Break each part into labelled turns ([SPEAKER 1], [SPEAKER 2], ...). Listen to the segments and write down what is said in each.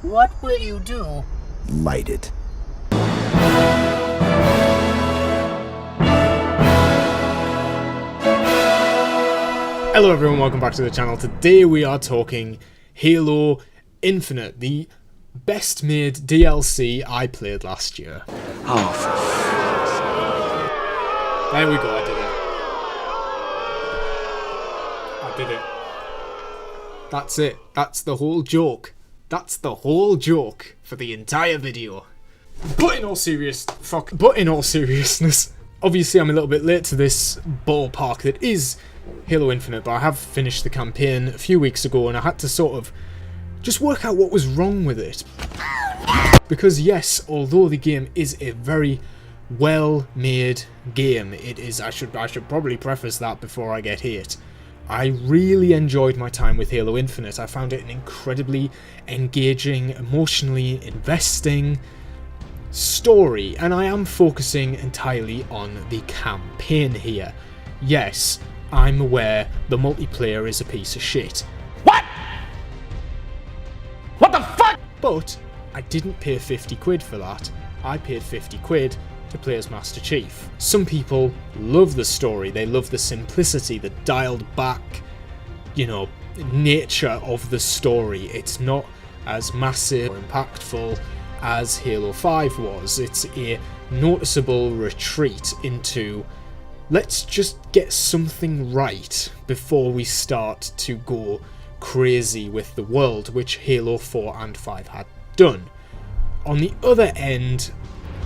[SPEAKER 1] What will you do?
[SPEAKER 2] Light it.
[SPEAKER 3] Hello everyone, welcome back to the channel. Today we are talking Halo Infinite, the best made DLC I played last year.
[SPEAKER 2] Oh,
[SPEAKER 3] There we go, I did it. That's it. That's the whole joke. That's the whole joke for the entire video. But in all seriousness, obviously I'm a little bit late to this ballpark that is Halo Infinite, but I have finished the campaign a few weeks ago and I had to sort of just work out what was wrong with it. Because yes, although the game is a very well-made game, it is, I should probably preface that before I get hate. I really enjoyed my time with Halo Infinite. I found it an incredibly engaging, emotionally investing story, and I am focusing entirely on the campaign here. Yes, I'm aware the multiplayer is a piece of shit.
[SPEAKER 1] What? What the fuck?
[SPEAKER 3] But I didn't pay 50 quid for that. I paid 50 quid to play as Master Chief. Some people love the story, they love the simplicity, the dialed back, nature of the story. It's not as massive or impactful as Halo 5 was. It's a noticeable retreat into, let's just get something right before we start to go crazy with the world, which Halo 4 and 5 had done. On the other end,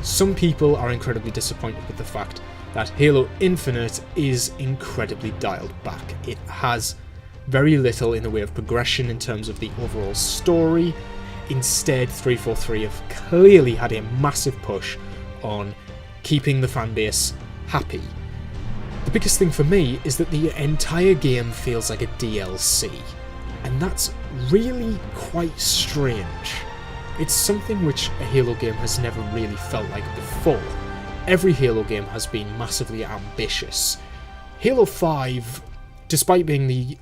[SPEAKER 3] some people are incredibly disappointed with the fact that Halo Infinite is incredibly dialed back. It has very little in the way of progression in terms of the overall story. Instead, 343 have clearly had a massive push on keeping the fanbase happy. The biggest thing for me is that the entire game feels like a DLC, and that's really quite strange. It's something which a Halo game has never really felt like before. Every Halo game has been massively ambitious. Halo 5, despite being the,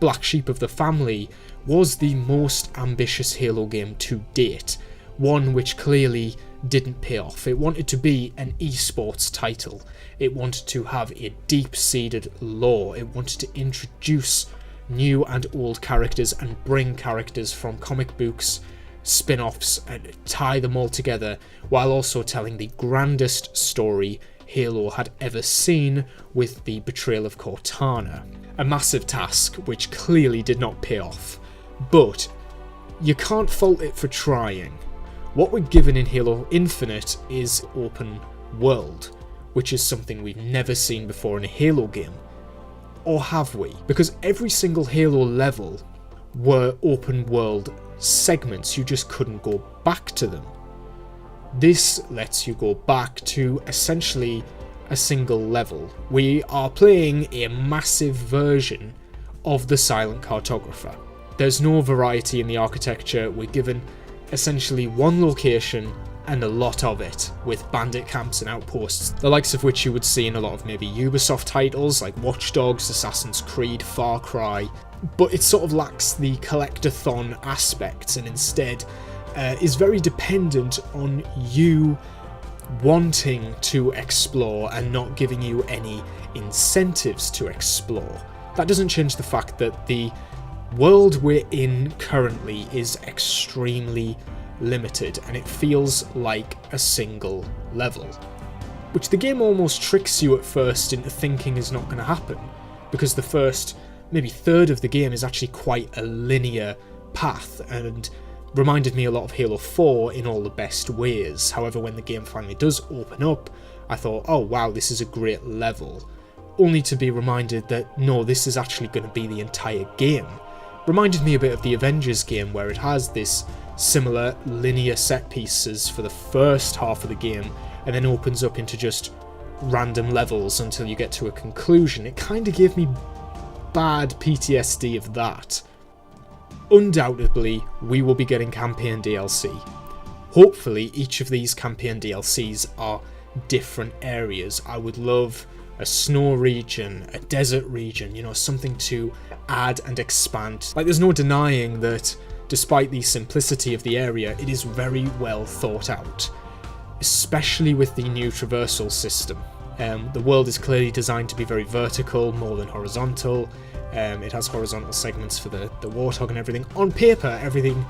[SPEAKER 3] black sheep of the family, was the most ambitious Halo game to date. One which clearly didn't pay off. It wanted to be an esports title. It wanted to have a deep-seated lore. It wanted to introduce new and old characters and bring characters from comic books, spin-offs, and tie them all together, while also telling the grandest story Halo had ever seen with the betrayal of Cortana. A massive task which clearly did not pay off, but you can't fault it for trying. What we're given in Halo Infinite is open world, which is something we've never seen before in a Halo game. Or have we? Because every single Halo level were open world segments, you just couldn't go back to them. This lets you go back to essentially a single level. We are playing a massive version of the Silent Cartographer. There's no variety in the architecture. We're given essentially one location and a lot of it, with bandit camps and outposts, the likes of which you would see in a lot of maybe Ubisoft titles like Watch Dogs, Assassin's Creed, Far Cry, but it sort of lacks the collectathon aspects and instead is very dependent on you wanting to explore and not giving you any incentives to explore. That doesn't change the fact that the world we're in currently is extremely limited and it feels like a single level, which the game almost tricks you at first into thinking is not going to happen, because the first maybe third of the game is actually quite a linear path and reminded me a lot of Halo 4 in all the best ways. However, when the game finally does open up, I thought, oh wow, this is a great level, only to be reminded that no, this is actually going to be the entire game. Reminded me a bit of the Avengers game, where it has this similar linear set pieces for the first half of the game and then opens up into just random levels until you get to a conclusion. It kind of gave me bad PTSD of that. Undoubtedly, we will be getting campaign DLC. Hopefully, each of these campaign DLCs are different areas. I would love a snow region, a desert region, something to add and expand. Like, there's no denying that despite the simplicity of the area, it is very well thought out, especially with the new traversal system. The world is clearly designed to be very vertical, more than horizontal. It has horizontal segments for the warthog and everything. On paper, everything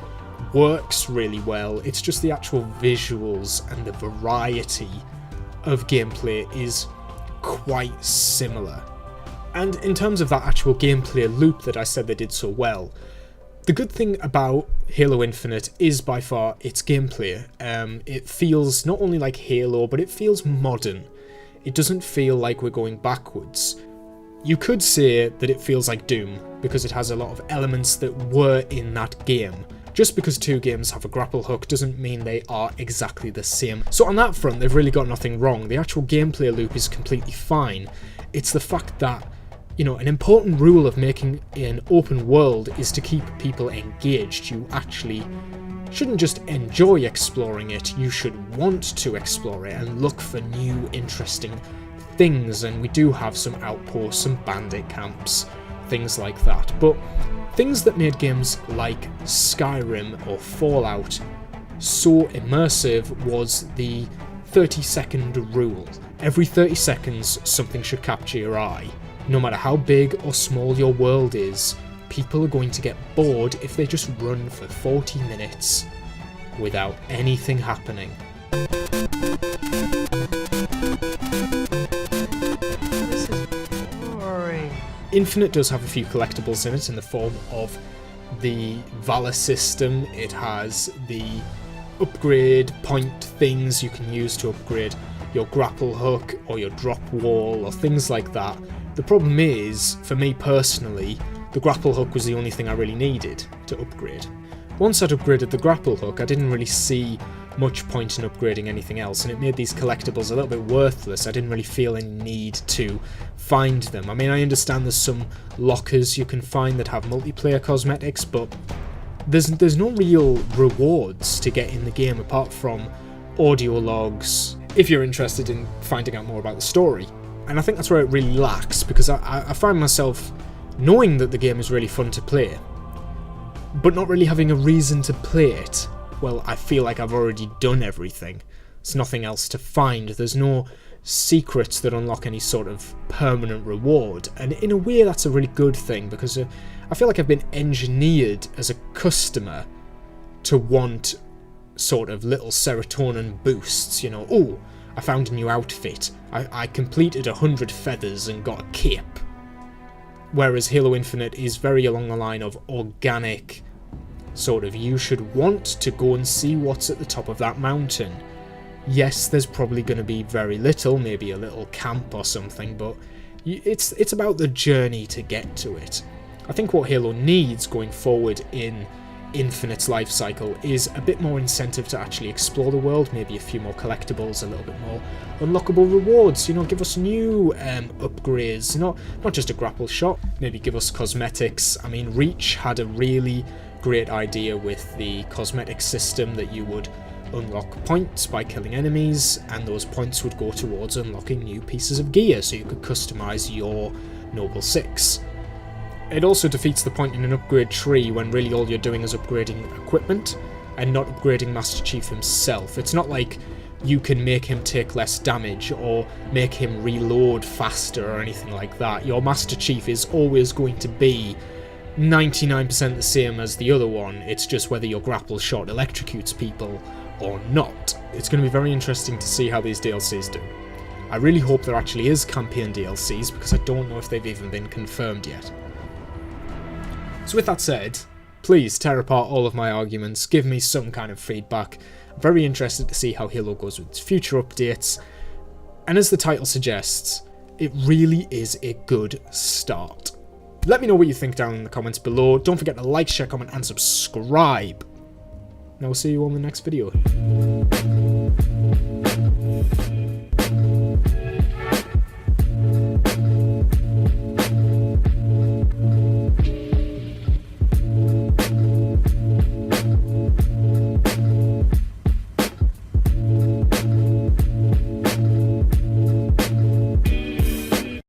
[SPEAKER 3] works really well. It's just the actual visuals and the variety of gameplay is quite similar. And in terms of that actual gameplay loop that I said they did so well, the good thing about Halo Infinite is by far its gameplay. It feels not only like Halo, but it feels modern. It doesn't feel like we're going backwards. You could say that it feels like Doom, because it has a lot of elements that were in that game. Just because two games have a grapple hook doesn't mean they are exactly the same. So on that front, they've really got nothing wrong. The actual gameplay loop is completely fine. It's the fact that, you know, an important rule of making an open world is to keep people engaged. You actually shouldn't just enjoy exploring it, you should want to explore it and look for new, interesting things. And we do have some outposts, some bandit camps, things like that. But things that made games like Skyrim or Fallout so immersive was the 30-second rule. Every 30 seconds, something should capture your eye. No matter how big or small your world is, people are going to get bored if they just run for 40 minutes without anything happening.
[SPEAKER 1] This is boring.
[SPEAKER 3] Infinite does have a few collectibles in it in the form of the Valor system. It has the upgrade point things you can use to upgrade your grapple hook or your drop wall or things like that. The problem is, for me personally, the grapple hook was the only thing I really needed to upgrade. Once I'd upgraded the grapple hook, I didn't really see much point in upgrading anything else, and it made these collectibles a little bit worthless. I didn't really feel any need to find them. I mean, I understand there's some lockers you can find that have multiplayer cosmetics, but there's no real rewards to get in the game apart from audio logs, if you're interested in finding out more about the story. And I think that's where it really lacks, because I find myself knowing that the game is really fun to play, but not really having a reason to play it. Well, I feel like I've already done everything. There's nothing else to find. There's no secrets that unlock any sort of permanent reward. And in a way, that's a really good thing, because I feel like I've been engineered as a customer to want sort of little serotonin boosts, you know. Oh, I found a new outfit. I completed 100 feathers and got a cape. Whereas Halo Infinite is very along the line of organic, sort of, you should want to go and see what's at the top of that mountain. Yes, there's probably going to be very little, maybe a little camp or something, but it's about the journey to get to it. I think what Halo needs going forward in Infinite's life cycle is a bit more incentive to actually explore the world, maybe a few more collectibles, a little bit more unlockable rewards, you know, give us new upgrades, not just a grapple shot, maybe give us cosmetics. I mean, Reach had a really great idea with the cosmetic system that you would unlock points by killing enemies, and those points would go towards unlocking new pieces of gear, so you could customize your Noble 6. It also defeats the point in an upgrade tree when really all you're doing is upgrading equipment and not upgrading Master Chief himself. It's not like you can make him take less damage or make him reload faster or anything like that. Your Master Chief is always going to be 99% the same as the other one. It's just whether your grapple shot electrocutes people or not. It's going to be very interesting to see how these DLCs do. I really hope there actually is campaign DLCs, because I don't know if they've even been confirmed yet. So with that said, please tear apart all of my arguments, give me some kind of feedback. I'm very interested to see how Halo goes with its future updates, and as the title suggests, it really is a good start. Let me know what you think down in the comments below. Don't forget to like, share, comment, and subscribe. And I will see you on the next video.